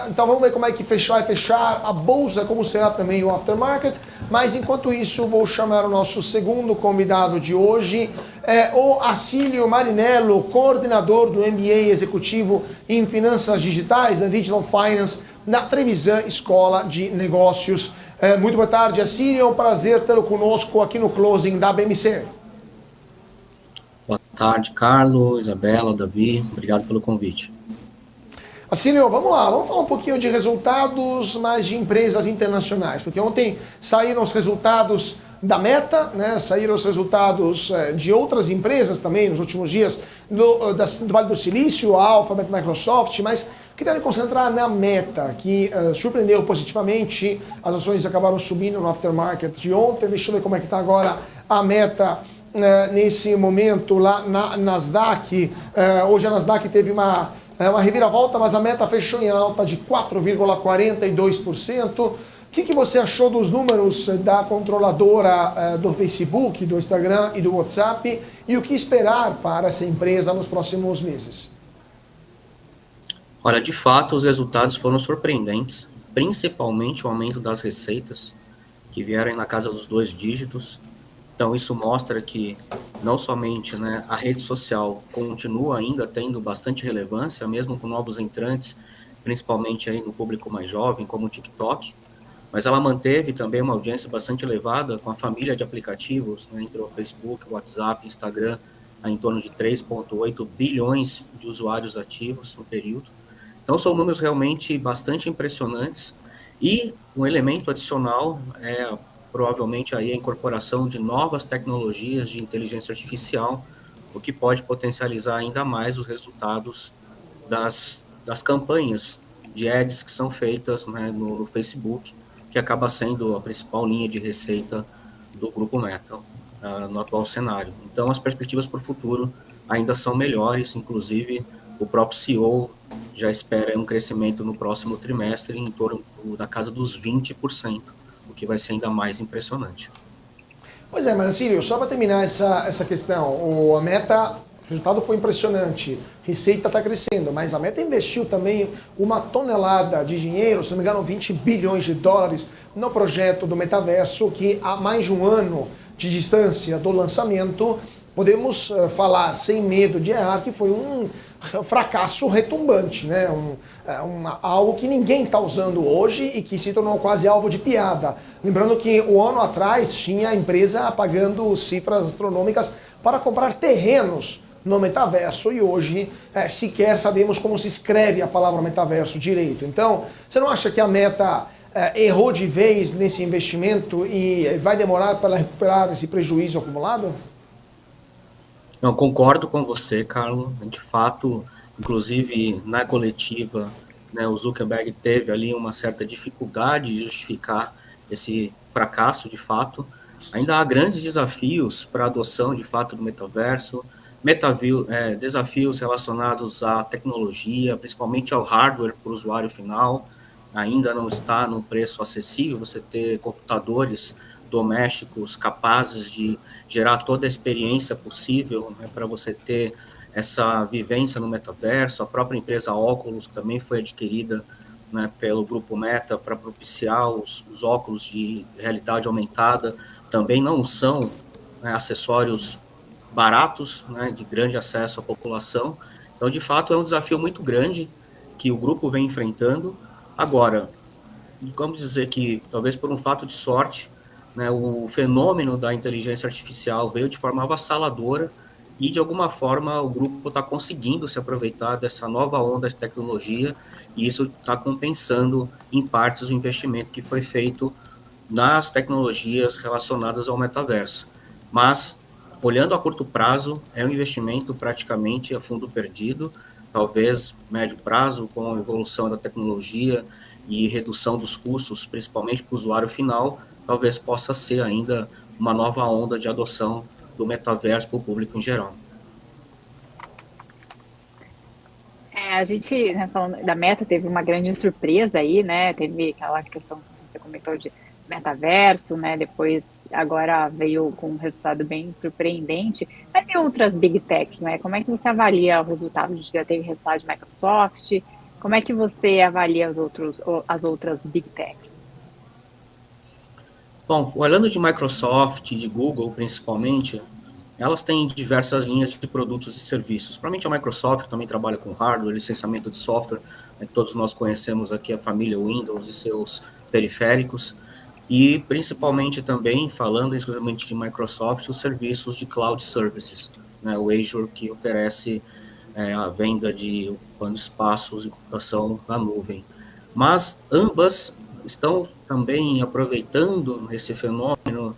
Então vamos ver como é que vai fechar a bolsa, como será também o aftermarket. Mas enquanto isso, vou chamar o nosso segundo convidado de hoje, o Acílio Marinello, coordenador do MBA Executivo em Finanças Digitais, na Digital Finance, na Trevisan Escola de Negócios. Muito boa tarde, Acílio. É um prazer tê-lo conosco aqui no Closing da BMC. Boa tarde, Carlos, Isabela, Davi. Obrigado pelo convite. Acílio, vamos lá, vamos falar um pouquinho de resultados, mas de empresas internacionais, porque ontem saíram os resultados da Meta, né? Saíram os resultados de outras empresas também nos últimos dias, do Vale do Silício, a Alphabet, Microsoft, mas queria me concentrar na Meta, que surpreendeu positivamente, as ações acabaram subindo no aftermarket de ontem. Deixa eu ver como é que está agora a Meta nesse momento lá na Nasdaq. Hoje a Nasdaq teve uma reviravolta, mas a Meta fechou em alta de 4,42%. O que você achou dos números da controladora do Facebook, do Instagram e do WhatsApp? E o que esperar para essa empresa nos próximos meses? Olha, de fato, os resultados foram surpreendentes, principalmente o aumento das receitas, que vieram na casa dos 2 dígitos. Então, isso mostra que não somente, né, a rede social continua ainda tendo bastante relevância, mesmo com novos entrantes, principalmente aí no público mais jovem, como o TikTok, mas ela manteve também uma audiência bastante elevada com a família de aplicativos, né, entre o Facebook, o WhatsApp, Instagram, em torno de 3,8 bilhões de usuários ativos no período. Então, são números realmente bastante impressionantes. E um elemento adicional é provavelmente aí a incorporação de novas tecnologias de inteligência artificial, o que pode potencializar ainda mais os resultados das campanhas de ads que são feitas, né, no Facebook, que acaba sendo a principal linha de receita do Grupo Meta no atual cenário. Então, as perspectivas para o futuro ainda são melhores, inclusive o próprio CEO já espera um crescimento no próximo trimestre em torno da casa dos 20%, o que vai ser ainda mais impressionante. Pois é, mas Círio, só para terminar essa questão, a Meta, o resultado foi impressionante, receita está crescendo, mas a Meta investiu também uma tonelada de dinheiro, se não me engano 20 bilhões de dólares, no projeto do metaverso, que há mais de um ano de distância do lançamento, podemos falar sem medo de errar que foi um fracasso retumbante, né? Algo que ninguém está usando hoje e que se tornou quase alvo de piada. Lembrando que um ano atrás tinha a empresa pagando cifras astronômicas para comprar terrenos no metaverso e hoje sequer sabemos como se escreve a palavra metaverso direito. Então, você não acha que a Meta errou de vez nesse investimento e vai demorar para recuperar esse prejuízo acumulado? Eu concordo com você, Carlos. De fato, inclusive na coletiva, né, o Zuckerberg teve ali uma certa dificuldade de justificar esse fracasso, de fato. Ainda há grandes desafios para a adoção, de fato, do metaverso, desafios relacionados à tecnologia, principalmente ao hardware para o usuário final. Ainda não está num preço acessível você ter computadores domésticos capazes de gerar toda a experiência possível, né, para você ter essa vivência no metaverso. A própria empresa Oculus também foi adquirida, né, pelo Grupo Meta para propiciar os óculos de realidade aumentada. Também não são, né, acessórios baratos, né, de grande acesso à população. Então, de fato, é um desafio muito grande que o grupo vem enfrentando. Agora, vamos dizer que, talvez por um fato de sorte, né, o fenômeno da inteligência artificial veio de forma avassaladora e, de alguma forma, o grupo está conseguindo se aproveitar dessa nova onda de tecnologia e isso está compensando, em partes, o investimento que foi feito nas tecnologias relacionadas ao metaverso. Mas, olhando a curto prazo, é um investimento praticamente a fundo perdido, talvez médio prazo, com a evolução da tecnologia e redução dos custos, principalmente para o usuário final, talvez possa ser ainda uma nova onda de adoção do metaverso para o público em geral. A gente, né, falando da Meta, teve uma grande surpresa aí, né? Teve aquela questão que você comentou de metaverso, né? Depois, agora veio com um resultado bem surpreendente. Mas tem outras big techs, né? Como é que você avalia o resultado? A gente já teve resultado de Microsoft, Como é que você avalia as outras Big Techs? Bom, olhando de Microsoft, de Google principalmente, elas têm diversas linhas de produtos e serviços. Provavelmente a Microsoft também trabalha com hardware, licenciamento de software, né, que todos nós conhecemos aqui a família Windows e seus periféricos, e principalmente também, falando exclusivamente de Microsoft, os serviços de cloud services, né, o Azure, que oferece a venda de ocupando espaços e computação na nuvem. Mas ambas estão também aproveitando esse fenômeno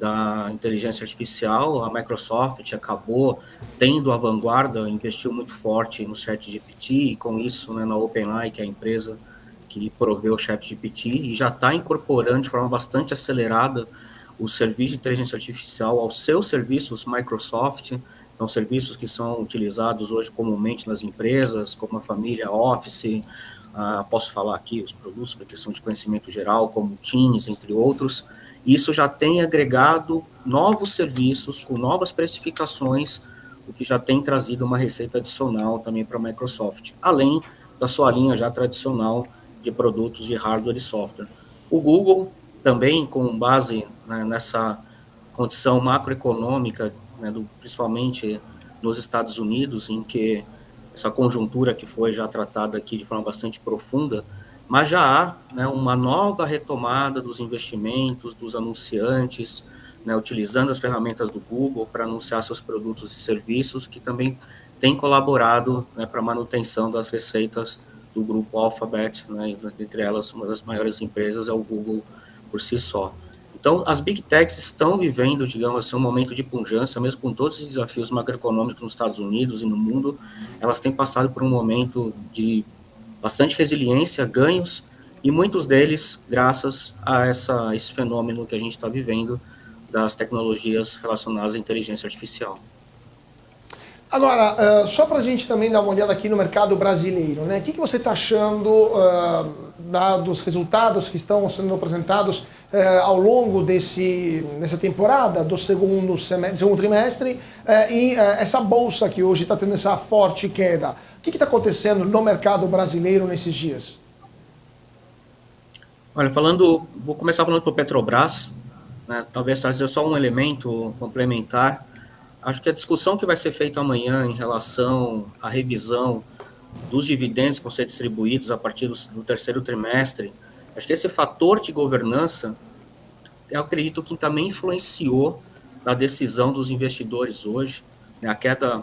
da inteligência artificial. A Microsoft acabou tendo a vanguarda, investiu muito forte no ChatGPT, e com isso, né, na OpenAI, que é a empresa que proveu o ChatGPT, e já está incorporando de forma bastante acelerada o serviço de inteligência artificial aos seus serviços Microsoft. Então, serviços que são utilizados hoje comumente nas empresas, como a família Office, posso falar aqui os produtos para questão de conhecimento geral, como Teams, entre outros. Isso já tem agregado novos serviços com novas precificações, o que já tem trazido uma receita adicional também para a Microsoft, além da sua linha já tradicional de produtos de hardware e software. O Google também, com base, né, nessa condição macroeconômica, né, principalmente nos Estados Unidos, em que essa conjuntura que foi já tratada aqui de forma bastante profunda, mas já há, né, uma nova retomada dos investimentos, dos anunciantes, né, utilizando as ferramentas do Google para anunciar seus produtos e serviços, que também tem colaborado, né, para a manutenção das receitas do grupo Alphabet, né, entre elas uma das maiores empresas é o Google por si só. Então, as Big Techs estão vivendo, digamos assim, um momento de pujança, mesmo com todos os desafios macroeconômicos nos Estados Unidos e no mundo, elas têm passado por um momento de bastante resiliência, ganhos, e muitos deles graças a esse fenômeno que a gente está vivendo das tecnologias relacionadas à inteligência artificial. Agora, só para a gente também dar uma olhada aqui no mercado brasileiro, né? O que você está achando dos resultados que estão sendo apresentados ao longo dessa temporada, do segundo trimestre, e essa bolsa que hoje está tendo essa forte queda? O que está acontecendo no mercado brasileiro nesses dias? Olha, vou começar falando para o Petrobras, né? Talvez trazer só um elemento complementar. Acho que a discussão que vai ser feita amanhã em relação à revisão dos dividendos que vão ser distribuídos a partir do terceiro trimestre, acho que esse fator de governança, eu acredito que também influenciou na decisão dos investidores hoje, né?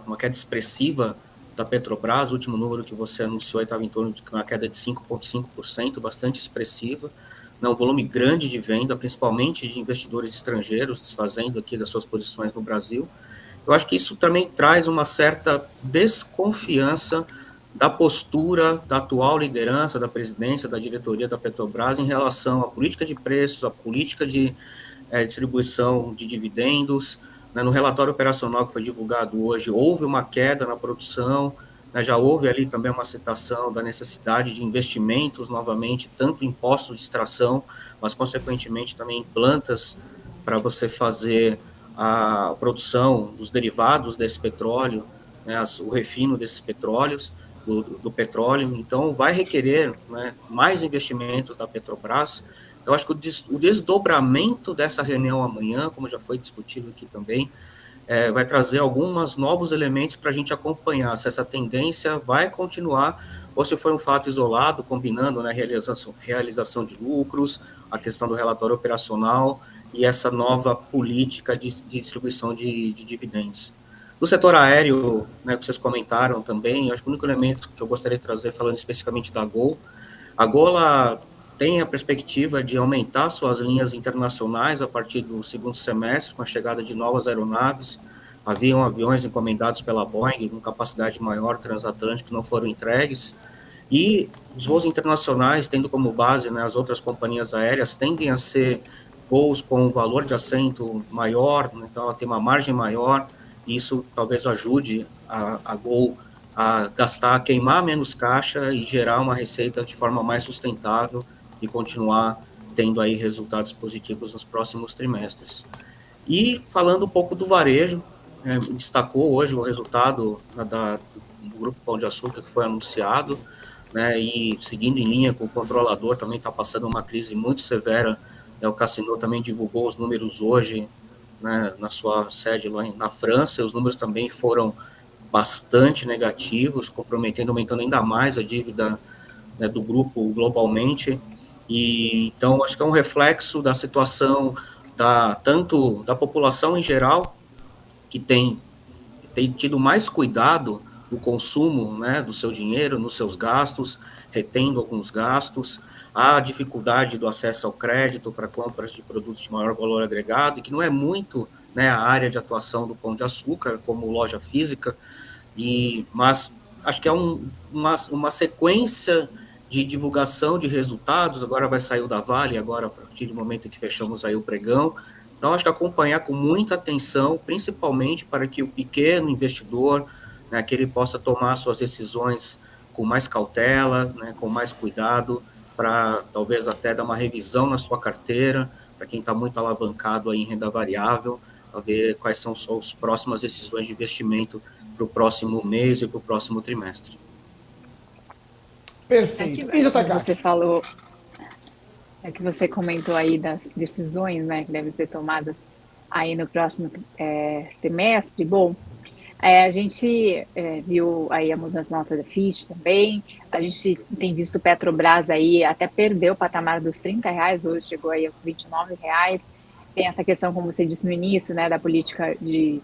Uma queda expressiva da Petrobras, o último número que você anunciou estava em torno de uma queda de 5,5%, bastante expressiva, um volume grande de venda, principalmente de investidores estrangeiros, desfazendo aqui das suas posições no Brasil. Eu acho que isso também traz uma certa desconfiança da postura da atual liderança, da presidência, da diretoria da Petrobras em relação à política de preços, à política de distribuição de dividendos. Né, no relatório operacional que foi divulgado hoje, houve uma queda na produção, né, já houve ali também uma citação da necessidade de investimentos novamente, tanto em postos de extração, mas consequentemente também em plantas para você fazer a produção dos derivados desse petróleo, né, o refino desses petróleos, do petróleo. Então, vai requerer, né, mais investimentos da Petrobras. Então, acho que o desdobramento dessa reunião amanhã, como já foi discutido aqui também, vai trazer alguns novos elementos para a gente acompanhar se essa tendência vai continuar ou se foi um fato isolado, combinando, né, realização de lucros, a questão do relatório operacional e essa nova política de distribuição de dividendos. No setor aéreo, né, que vocês comentaram também, acho que o único elemento que eu gostaria de trazer, falando especificamente da Gol, a Gol ela tem a perspectiva de aumentar suas linhas internacionais a partir do segundo semestre, com a chegada de novas aeronaves. Haviam aviões encomendados pela Boeing com capacidade maior transatlântica que não foram entregues, e os voos internacionais, tendo como base, né, as outras companhias aéreas, tendem a ser voos com um valor de assento maior, né, então ela tem uma margem maior, e isso talvez ajude a Gol a gastar, queimar menos caixa e gerar uma receita de forma mais sustentável e continuar tendo aí resultados positivos nos próximos trimestres. E falando um pouco do varejo, destacou hoje o resultado do Grupo Pão de Açúcar que foi anunciado. né, e seguindo em linha com o controlador, também está passando uma crise muito severa, né, o Cassino também divulgou os números hoje, né, na sua sede lá na França, os números também foram bastante negativos, comprometendo, aumentando ainda mais a dívida, né, do grupo globalmente, e então acho que é um reflexo da situação tanto da população em geral, que tem tido mais cuidado no consumo, né, do seu dinheiro, nos seus gastos, retendo alguns gastos, a dificuldade do acesso ao crédito para compras de produtos de maior valor agregado, e que não é muito, né, a área de atuação do Pão de Açúcar, como loja física, mas acho que é uma sequência de divulgação de resultados. Agora vai sair o da Vale, agora a partir do momento em que fechamos aí o pregão. Então, acho que acompanhar com muita atenção, principalmente para que o pequeno investidor, né, que ele possa tomar suas decisões com mais cautela, né, com mais cuidado, para talvez até dar uma revisão na sua carteira, para quem está muito alavancado aí em renda variável, para ver quais são as próximas decisões de investimento para o próximo mês e para o próximo trimestre. Perfeito. Isso, você falou, que você comentou aí das decisões, né, que devem ser tomadas aí no próximo semestre. Bom, a gente viu aí a mudança na nota da Fitch também, a gente tem visto o Petrobras aí até perdeu o patamar dos R$30, hoje chegou aí aos R$29, tem essa questão, como você disse no início, né, da política de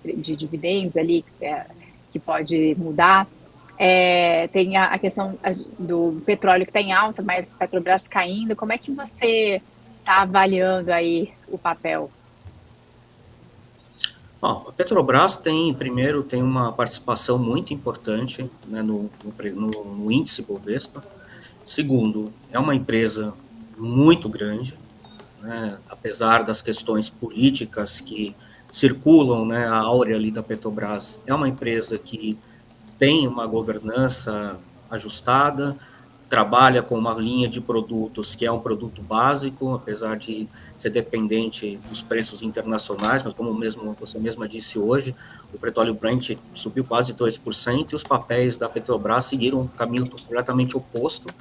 dividendos ali, que pode mudar. Tem a questão do petróleo que está em alta, mas Petrobras caindo. Como é que você está avaliando aí o papel? Bom, a Petrobras tem uma participação muito importante, né, no índice Bovespa. Segundo, é uma empresa muito grande, né, apesar das questões políticas que circulam, né, a áurea ali da Petrobras, é uma empresa que tem uma governança ajustada, trabalha com uma linha de produtos que é um produto básico, apesar de ser dependente dos preços internacionais, mas como você mesma disse hoje, o petróleo Brent subiu quase 2% e os papéis da Petrobras seguiram um caminho completamente oposto,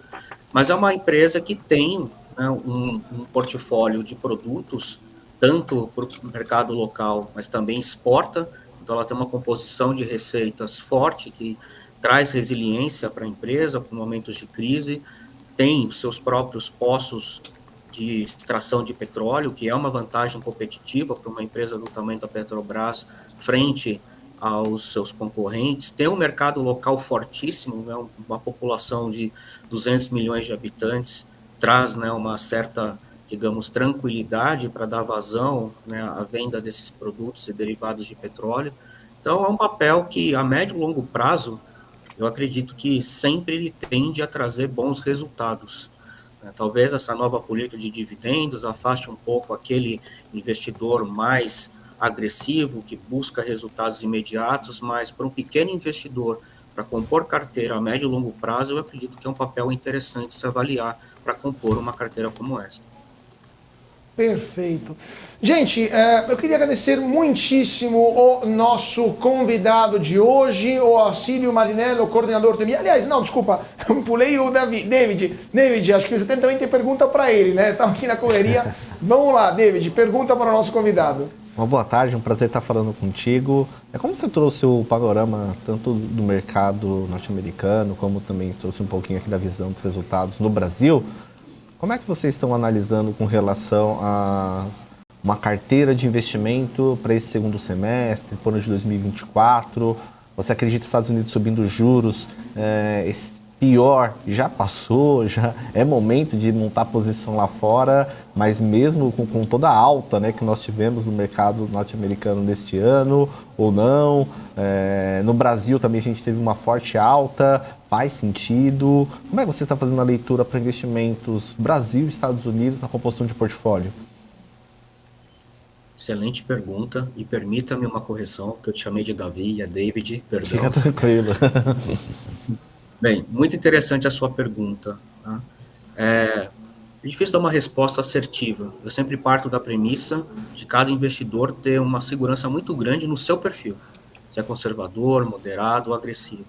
mas é uma empresa que tem, né, um portfólio de produtos, tanto para o mercado local, mas também exporta. Então, ela tem uma composição de receitas forte, que traz resiliência para a empresa por momentos de crise, tem os seus próprios poços de extração de petróleo, que é uma vantagem competitiva para uma empresa do tamanho da Petrobras frente aos seus concorrentes, tem um mercado local fortíssimo, né, uma população de 200 milhões de habitantes, traz, né, uma certa, digamos, tranquilidade para dar vazão, né, à venda desses produtos e derivados de petróleo. Então, é um papel que, a médio e longo prazo, eu acredito que sempre ele tende a trazer bons resultados. Talvez essa nova política de dividendos afaste um pouco aquele investidor mais agressivo, que busca resultados imediatos, mas para um pequeno investidor, para compor carteira a médio e longo prazo, eu acredito que é um papel interessante se avaliar para compor uma carteira como essa. Perfeito. Gente, eu queria agradecer muitíssimo o nosso convidado de hoje, o Acílio Marinello, coordenador do MI. Aliás, não, desculpa, eu pulei o David. David, acho que você também tem pergunta para ele, né? Estamos aqui na correria. Vamos lá, David, pergunta para o nosso convidado. Uma boa tarde, um prazer estar falando contigo. Como você trouxe o panorama tanto do mercado norte-americano, como também trouxe um pouquinho aqui da visão dos resultados no Brasil, como é que vocês estão analisando com relação a uma carteira de investimento para esse segundo semestre, para o ano de 2024? Você acredita que os Estados Unidos subindo juros, esse pior já passou, já é momento de montar posição lá fora, mas mesmo com toda a alta, né, que nós tivemos no mercado norte-americano neste ano, ou não? No Brasil também a gente teve uma forte alta, faz sentido? Como é que você está fazendo a leitura para investimentos Brasil e Estados Unidos na composição de portfólio? Excelente pergunta, e permita-me uma correção, que eu te chamei de Davi e é David, perdão. Fica tranquilo. Bem, muito interessante a sua pergunta. Tá? É difícil dar uma resposta assertiva. Eu sempre parto da premissa de cada investidor ter uma segurança muito grande no seu perfil, se é conservador, moderado ou agressivo.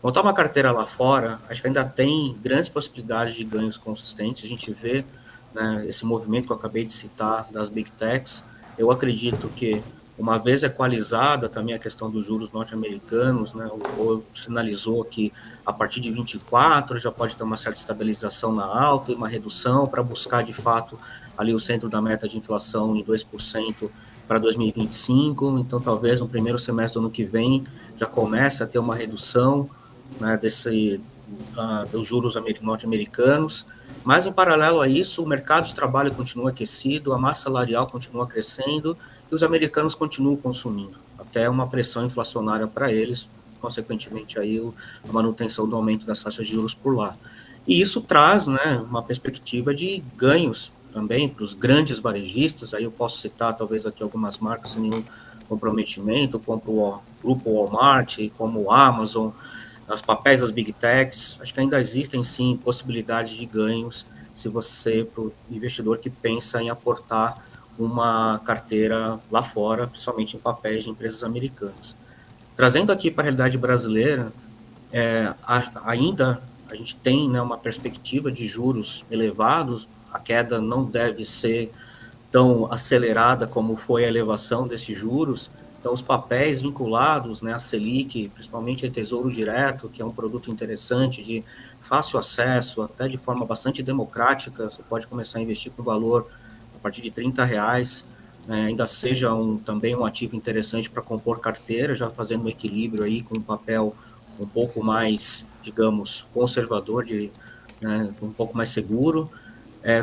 Montar uma carteira lá fora, acho que ainda tem grandes possibilidades de ganhos consistentes. A gente vê, né, esse movimento que eu acabei de citar das Big Techs. Eu acredito que, uma vez equalizada também a questão dos juros norte-americanos, né, o sinalizou que a partir de 24 já pode ter uma certa estabilização na alta e uma redução para buscar, de fato, ali o centro da meta de inflação em 2% para 2025. Então, talvez no primeiro semestre do ano que vem já comece a ter uma redução, né, dos juros norte-americanos, mas em paralelo a isso, o mercado de trabalho continua aquecido, a massa salarial continua crescendo e os americanos continuam consumindo, até uma pressão inflacionária para eles, consequentemente aí a manutenção do aumento das taxas de juros por lá. E isso traz, né, uma perspectiva de ganhos também para os grandes varejistas. Aí eu posso citar talvez aqui algumas marcas sem nenhum comprometimento, como o grupo Walmart, como o Amazon, os papéis das Big Techs. Acho que ainda existem, sim, possibilidades de ganhos se você, para o investidor que pensa em aportar uma carteira lá fora, principalmente em papéis de empresas americanas. Trazendo aqui para a realidade brasileira, ainda a gente tem, né, uma perspectiva de juros elevados. A queda não deve ser tão acelerada como foi a elevação desses juros. Então, os papéis vinculados, né, à Selic, principalmente a Tesouro Direto, que é um produto interessante, de fácil acesso, até de forma bastante democrática, você pode começar a investir com valor a partir de R$30, né, ainda seja também um ativo interessante para compor carteira, já fazendo um equilíbrio aí com um papel um pouco mais, digamos, conservador, né, um pouco mais seguro.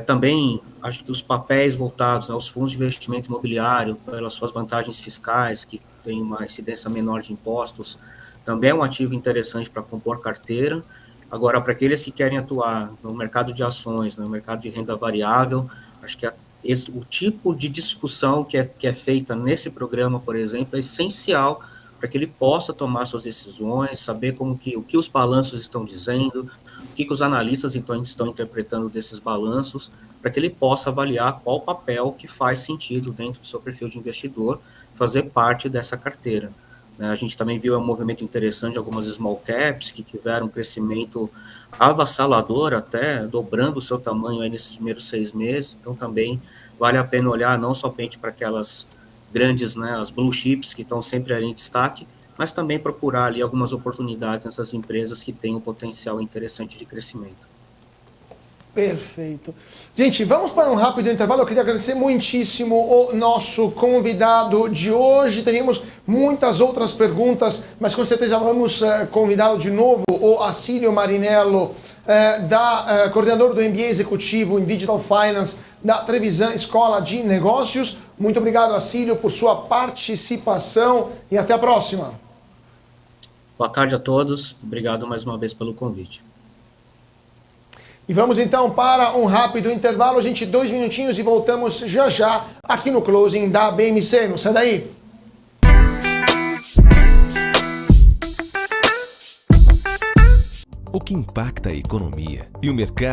Também acho que os papéis voltados aos fundos de investimento imobiliário, pelas suas vantagens fiscais, que tem uma incidência menor de impostos, também é um ativo interessante para compor carteira. Agora, para aqueles que querem atuar no mercado de ações, no mercado de renda variável, acho que o tipo de discussão que é feita nesse programa, por exemplo, é essencial para que ele possa tomar suas decisões, saber o que os balanços estão dizendo, o que os analistas então estão interpretando desses balanços, para que ele possa avaliar qual papel que faz sentido dentro do seu perfil de investidor fazer parte dessa carteira. A gente também viu um movimento interessante de algumas small caps que tiveram um crescimento avassalador, até dobrando o seu tamanho aí nesses primeiros 6 meses. Então também vale a pena olhar não somente para aquelas grandes, né, as blue chips que estão sempre ali em destaque, mas também procurar ali algumas oportunidades nessas empresas que têm um potencial interessante de crescimento. Perfeito. Gente, vamos para um rápido intervalo. Eu queria agradecer muitíssimo o nosso convidado de hoje. Teríamos muitas outras perguntas, mas com certeza vamos convidá-lo de novo, o Acílio Marinello, coordenador do MBA Executivo em Digital Finance da Trevisan Escola de Negócios. Muito obrigado, Acílio, por sua participação e até a próxima. Boa tarde a todos. Obrigado mais uma vez pelo convite. E vamos então para um rápido intervalo, gente, 2 minutinhos e voltamos já já aqui no Closing da BMC. Não sai daí. O que impacta a economia e o mercado